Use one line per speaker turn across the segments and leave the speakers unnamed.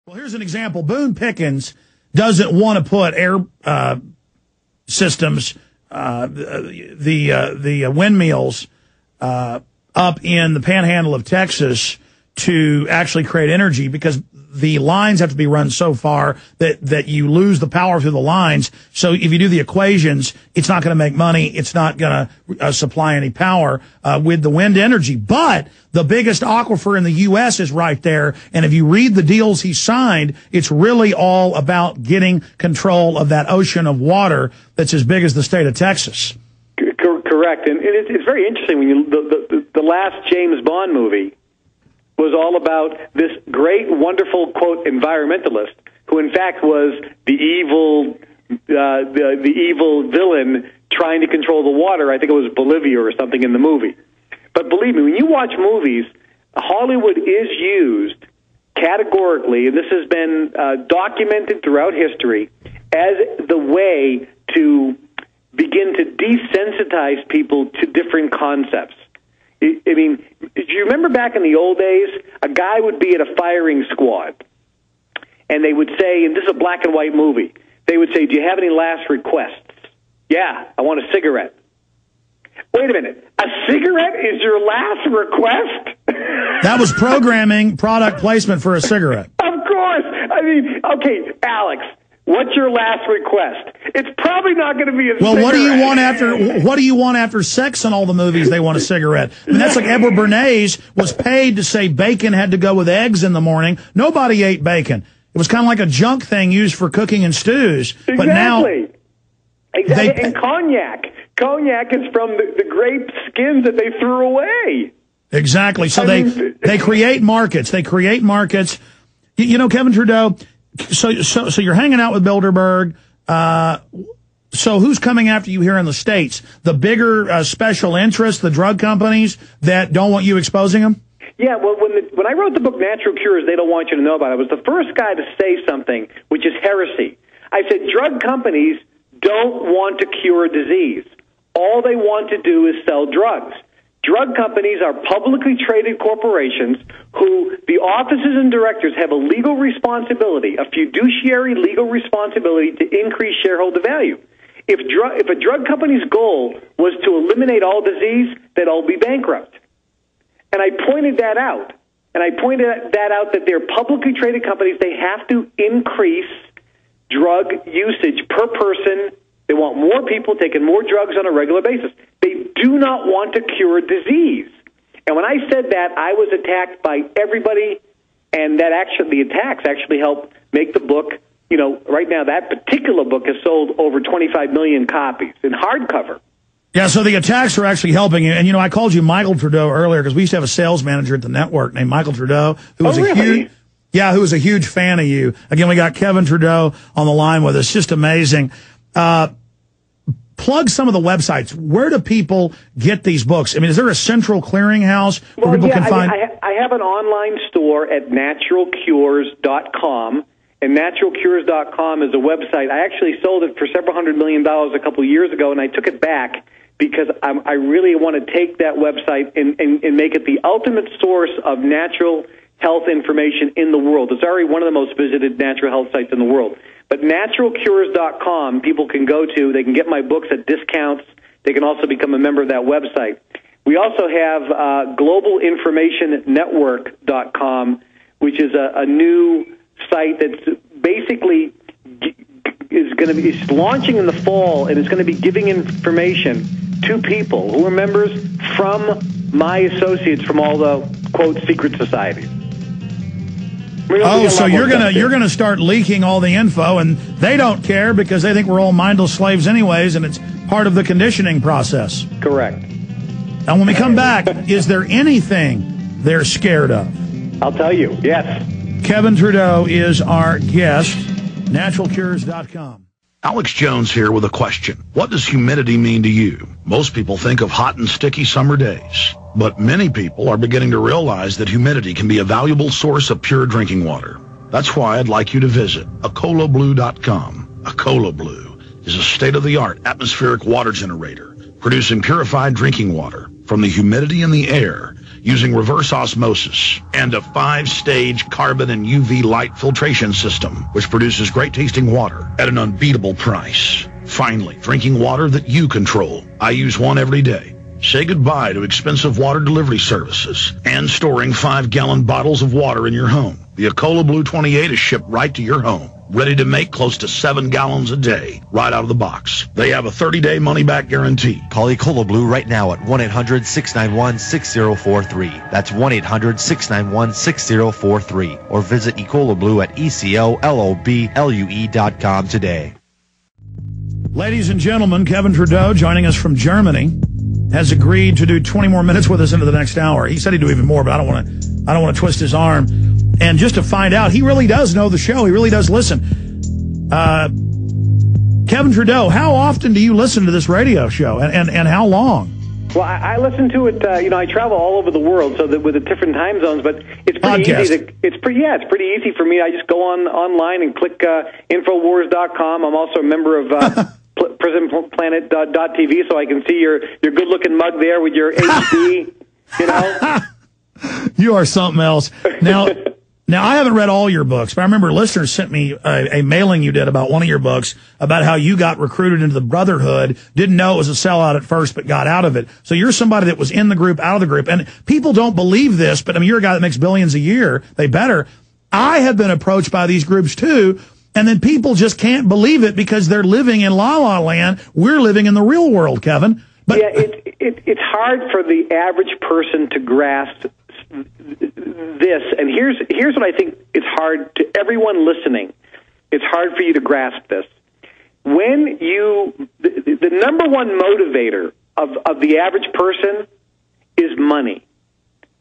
Well, here's an example. Boone Pickens doesn't want to put air systems, the windmills up in the panhandle of Texas to actually create energy, because the lines have to be run so far that you lose the power through the lines. So if you do the equations, it's not going to make money. It's not going to supply any power with the wind energy. But the biggest aquifer in the U.S. is right there. And if you read the deals he signed, it's really all about getting control of that ocean of water that's as big as the state of Texas.
Correct. And it's very interesting when the last James Bond movie was all about this great, wonderful, quote, environmentalist, who in fact was the evil villain trying to control the water. I think it was Bolivia or something in the movie. But believe me, when you watch movies, Hollywood is used categorically, and this has been documented throughout history, as the way to begin to desensitize people to different concepts. I mean, do you remember back in the old days, a guy would be at a firing squad, and they would say, and this is a black and white movie, they would say, do you have any last requests? Yeah, I want a cigarette. Wait a minute, a cigarette is your last request?
That was programming, product placement for a cigarette.
Of course. I mean, okay, Alex, what's your last request? It's probably not going to be a cigarette.
Well, what do you want after sex in all the movies? They want a cigarette. I mean, that's like Edward Bernays was paid to say bacon had to go with eggs in the morning. Nobody ate bacon. It was kind of like a junk thing used for cooking and stews.
Exactly.
But now,
exactly. And cognac. Cognac is from the grape skins that they threw away.
Exactly. So they create markets. They create markets. You know, Kevin Trudeau. So you're hanging out with Bilderberg. So who's coming after you here in the States? The bigger special interests, the drug companies that don't want you exposing them?
Yeah, well, when I wrote the book Natural Cures They Don't Want You to Know About, I was the first guy to say something, which is heresy. I said drug companies don't want to cure disease. All they want to do is sell drugs. Drug companies are publicly traded corporations who the officers and directors have a legal responsibility, a fiduciary legal responsibility to increase shareholder value. If a drug company's goal was to eliminate all disease, they'd all be bankrupt. And I pointed that out. And I pointed that out that they're publicly traded companies. They have to increase drug usage per person. They want more people taking more drugs on a regular basis. They do not want to cure disease. And when I said that, I was attacked by everybody, and the attacks actually helped make the book, you know, right now that particular book has sold over 25 million copies in hardcover.
Yeah, so the attacks are actually helping you. And, you know, I called you Michael Trudeau earlier because we used to have a sales manager at the network named Michael Trudeau, who was who was a huge fan of you. Again, we got Kevin Trudeau on the line with us. Just amazing. Plug some of the websites. Where do people get these books? I mean, is there a central clearinghouse where people can find?
I have an online store at naturalcures.com, and naturalcures.com is a website. I actually sold it for several $100 million a couple of years ago, and I took it back because I really want to take that website and make it the ultimate source of natural health information in the world. It's already one of the most visited natural health sites in the world. But naturalcures.com, people can go to. They can get my books at discounts. They can also become a member of that website. We also have globalinformationnetwork.com, which is a new site that's basically is launching in the fall, and it's going to be giving information to people who are members from my associates from all the, quote, secret societies.
So you're gonna start leaking all the info, and they don't care because they think we're all mindless slaves anyways, and it's part of the conditioning process.
Correct.
And when we come back, is there anything they're scared of?
I'll tell you, yes.
Kevin Trudeau is our guest, naturalcures.com.
Alex Jones here with a question. What does humidity mean to you? Most people think of hot and sticky summer days, but many people are beginning to realize that humidity can be a valuable source of pure drinking water. That's why I'd like you to visit acolablue.com. Acola Blue is a state-of-the-art atmospheric water generator, producing purified drinking water from the humidity in the air using reverse osmosis and a 5-stage carbon and UV light filtration system, which produces great-tasting water at an unbeatable price. Finally, drinking water that you control. I use one every day. Say goodbye to expensive water delivery services and storing 5-gallon bottles of water in your home. The Ecola Blue 28 is shipped right to your home, ready to make close to 7 gallons a day, right out of the box. They have a 30-day money-back guarantee.
Call Ecola Blue right now at 1-800-691-6043. That's 1-800-691-6043. Or visit Ecola Blue at ECOLOBLUE.com today.
Ladies and gentlemen, Kevin Trudeau, joining us from Germany, has agreed to do 20 more minutes with us into the next hour. He said he'd do even more, but I don't want to twist his arm. And just to find out, he really does know the show. He really does listen. Kevin Trudeau, how often do you listen to this radio show, and how long?
Well, I listen to it. I travel all over the world, so that with the different time zones. But it's pretty easy. It's pretty easy for me. I just go online and click Infowars.com. I'm also a member of PrisonPlanet.tv, so I can see your good-looking mug there with your HD. You know,
you are something else. Now, I haven't read all your books, but I remember listeners sent me a mailing you did about one of your books about how you got recruited into the Brotherhood, didn't know it was a sellout at first, but got out of it. So you're somebody that was in the group, out of the group. And people don't believe this, but I mean, you're a guy that makes billions a year. They better. I have been approached by these groups too, and then people just can't believe it because they're living in la-la land. We're living in the real world, Kevin. But
yeah, it's hard for the average person to grasp this, and here's what I think it's hard to everyone listening. It's hard for you to grasp this. When the number one motivator of the average person is money.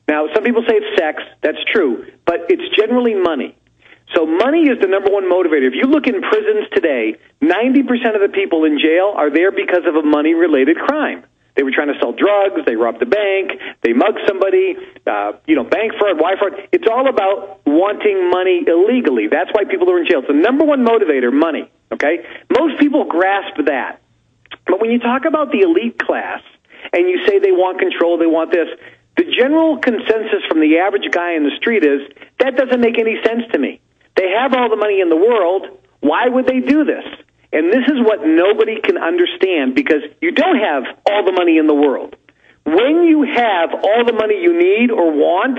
Now, some people say it's sex. That's true, but it's generally money. So money is the number one motivator. If you look in prisons today, 90% of the people in jail are there because of a money-related crime. They were trying to sell drugs, they robbed a bank, they mugged somebody, bank fraud, wire fraud. It's all about wanting money illegally. That's why people are in jail. It's the number one motivator, money, okay? Most people grasp that. But when you talk about the elite class and you say they want control, they want this, the general consensus from the average guy in the street is, that doesn't make any sense to me. They have all the money in the world. Why would they do this? And this is what nobody can understand, because you don't have all the money in the world. When you have all the money you need or want,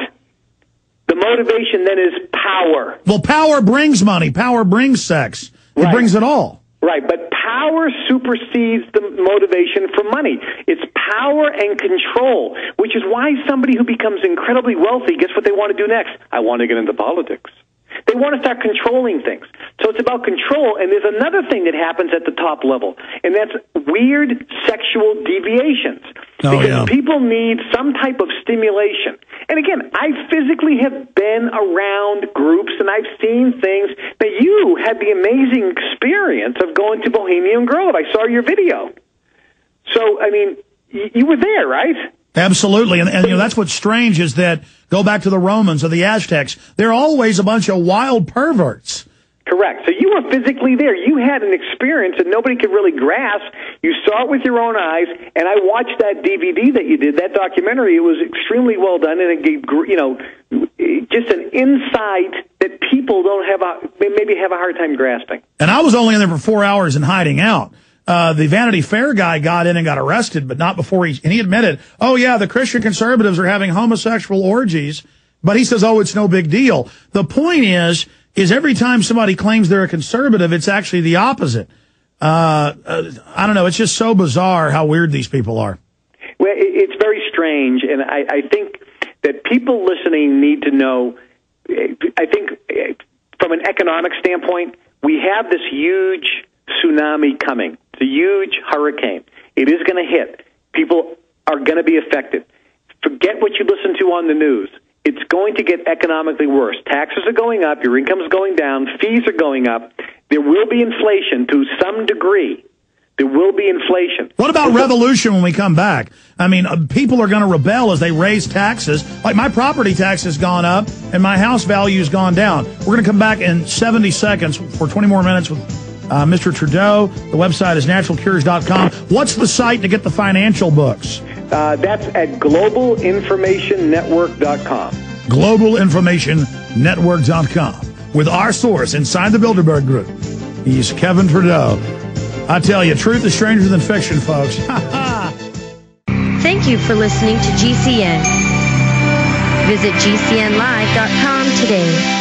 the motivation then is power.
Well, power brings money. Power brings sex. It brings it all.
Right, but power supersedes the motivation for money. It's power and control, which is why somebody who becomes incredibly wealthy, guess what they want to do next? I want to get into politics. They want to start controlling things. So it's about control, and there's another thing that happens at the top level, and that's weird sexual deviations. Because people need some type of stimulation. And again, I physically have been around groups, and I've seen things. That you had the amazing experience of going to Bohemian Grove. I saw your video. So, I mean, you were there, right?
Absolutely. And that's what's strange is that, go back to the Romans or the Aztecs, they're always a bunch of wild perverts.
Correct. So you were physically there. You had an experience that nobody could really grasp. You saw it with your own eyes, and I watched that DVD that you did, that documentary. It was extremely well done, and it gave, just an insight that people maybe have a hard time grasping. And
I was only in there for 4 hours and hiding out. The Vanity Fair guy got in and got arrested, but not before he admitted, oh yeah, the Christian conservatives are having homosexual orgies, but he says, oh, it's no big deal. The point is every time somebody claims they're a conservative, it's actually the opposite. I don't know. It's just so bizarre how weird these people are.
Well, it's very strange, and I think that people listening need to know, I think from an economic standpoint, we have this huge tsunami coming. It's a huge hurricane. It is going to hit. People are going to be affected. Forget what you listen to on the news. It's going to get economically worse. Taxes are going up. Your income is going down. Fees are going up. There will be inflation to some degree. There will be inflation.
What about revolution when we come back? I mean, people are going to rebel as they raise taxes. Like, my property tax has gone up and my house value has gone down. We're going to come back in 70 seconds for 20 more minutes with Mr. Trudeau. The website is naturalcures.com. What's the site to get the financial books?
That's at globalinformationnetwork.com.
Globalinformationnetwork.com. With our source inside the Bilderberg Group. He's Kevin Trudeau. I tell you, truth is stranger than fiction, folks.
Thank you for listening to GCN. Visit GCNlive.com today.